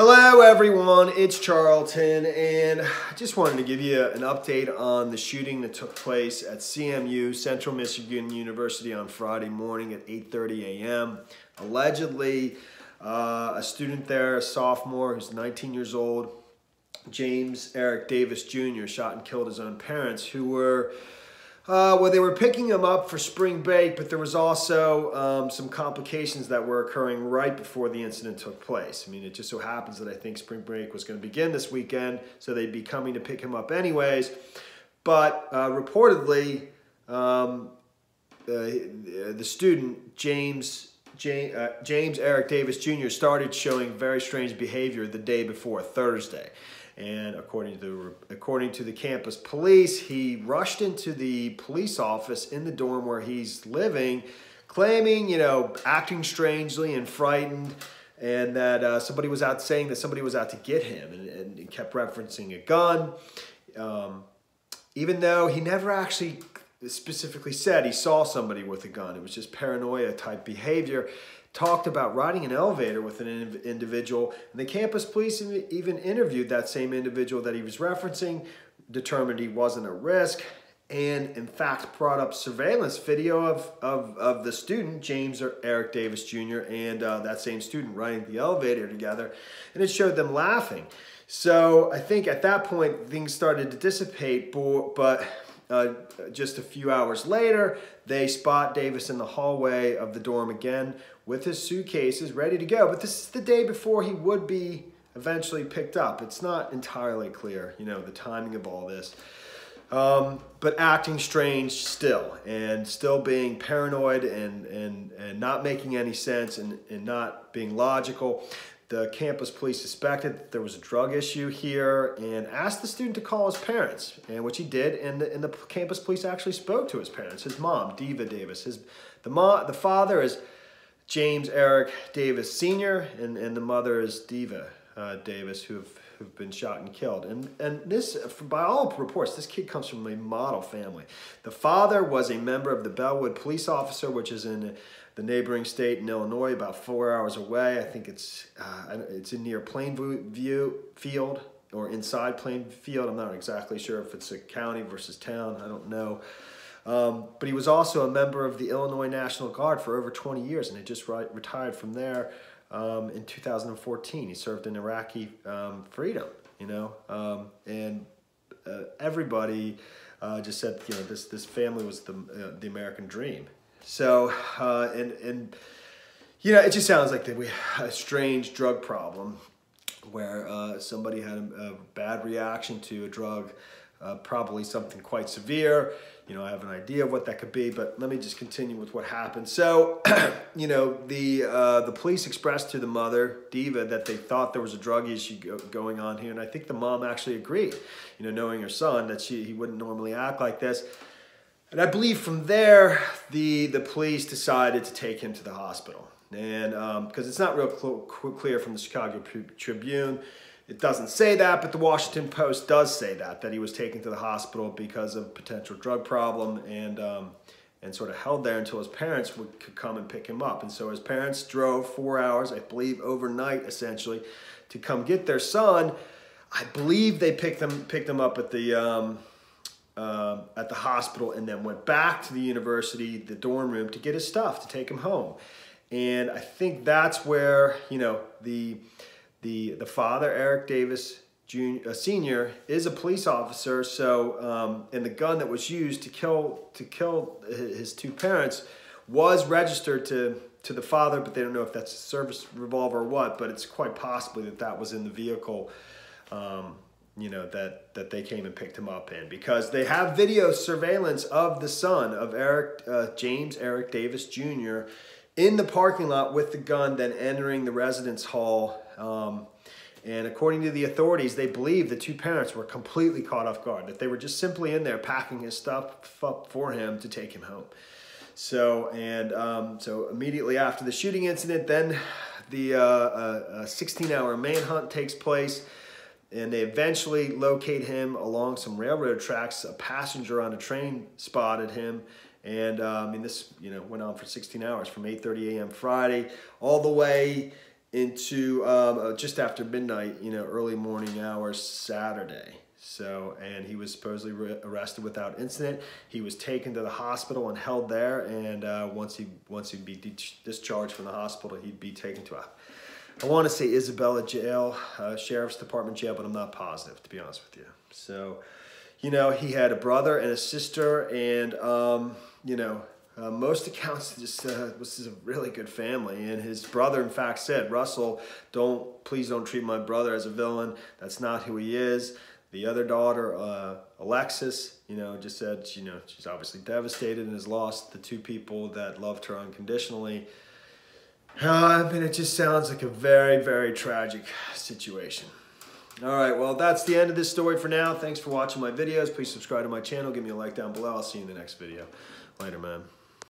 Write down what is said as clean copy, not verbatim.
Hello everyone, it's Charlton, and I just wanted to give you an update on the shooting that took place at CMU, Central Michigan University, on Friday morning at 8:30 a.m. Allegedly, a student there, a sophomore who's 19 years old, James Eric Davis Jr., shot and killed his own parents, who were they were picking him up for spring break, but there was also some complications that were occurring right before the incident took place. I mean, it just so happens that I think spring break was going to begin this weekend, so they'd be coming to pick him up anyways. But reportedly, the student, James Eric Davis Jr., started showing very strange behavior the day before, Thursday. And according to the campus police, he rushed into the police office in the dorm where he's living, claiming, acting strangely and frightened, and that somebody was out to get him, and he kept referencing a gun, even though he never actually specifically said he saw somebody with a gun. It was just paranoia type behavior. Talked about riding an elevator with an individual, and the campus police even interviewed that same individual that he was referencing, determined he wasn't a risk, and in fact brought up surveillance video of the student, James Eric Davis Jr., and that same student riding the elevator together, and it showed them laughing. So I think at that point things started to dissipate, but just a few hours later, they spot Davis in the hallway of the dorm again with his suitcases ready to go. But this is the day before he would be eventually picked up. It's not entirely clear, the timing of all this. But acting strange still, and still being paranoid and not making any sense and not being logical. The campus police suspected that there was a drug issue here and asked the student to call his parents, and which he did, and the campus police actually spoke to his parents, his mom, Diva Davis. The father is James Eric Davis Sr., and the mother is Diva Davis, who've been shot and killed. And this, by all reports, this kid comes from a model family. The father was a member of the Bellwood Police Officer, which is in the neighboring state in Illinois, about 4 hours away. I think it's in near Plainview Field or inside Plainfield. I'm not exactly sure if it's a county versus town. I don't know. But he was also a member of the Illinois National Guard for over 20 years and had just retired from there in 2014. He served in Iraqi freedom, and everybody just said, this family was the American dream. So, it just sounds like we had a strange drug problem where somebody had a bad reaction to a drug, probably something quite severe. I have an idea of what that could be, but let me just continue with what happened. So, the police expressed to the mother, Diva, that they thought there was a drug issue going on here, and I think the mom actually agreed, knowing her son, that he wouldn't normally act like this. And I believe from there, the police decided to take him to the hospital. And because it's not real clear from the Chicago Tribune, it doesn't say that, but the Washington Post does say that he was taken to the hospital because of potential drug problem, and sort of held there until his parents could come and pick him up. And so his parents drove 4 hours, I believe overnight essentially, to come get their son. I believe they picked him up at the hospital, and then went back to the university, the dorm room, to get his stuff, to take him home. And I think that's where, the father, Eric Davis Jr., Sr., is a police officer. So, and the gun that was used to kill his two parents was registered to the father, but they don't know if that's a service revolver or what, but it's quite possibly that was in the vehicle, that they came and picked him up in, because they have video surveillance of the son of James Eric Davis Jr. in the parking lot with the gun, then entering the residence hall. And according to the authorities, they believe the two parents were completely caught off guard, that they were just simply in there packing his stuff up for him to take him home. So, so immediately after the shooting incident, then the 16-hour manhunt takes place, and they eventually locate him along some railroad tracks. A passenger on a train spotted him, and this went on for 16 hours, from 8:30 a.m. Friday all the way into just after midnight, early morning hours Saturday. So, and he was supposedly arrested without incident. He was taken to the hospital and held there, and once he'd be discharged from the hospital, he'd be taken to I want to say Isabella Jail, Sheriff's Department jail, but I'm not positive, to be honest with you. So, he had a brother and a sister, and, most accounts just was a really good family. And his brother, in fact, said, Russell, please don't treat my brother as a villain. That's not who he is. The other daughter, Alexis, just said, she's obviously devastated and has lost the two people that loved her unconditionally. It just sounds like a very, very tragic situation. All right, well, that's the end of this story for now. Thanks for watching my videos. Please subscribe to my channel. Give me a like down below. I'll see you in the next video. Later, man.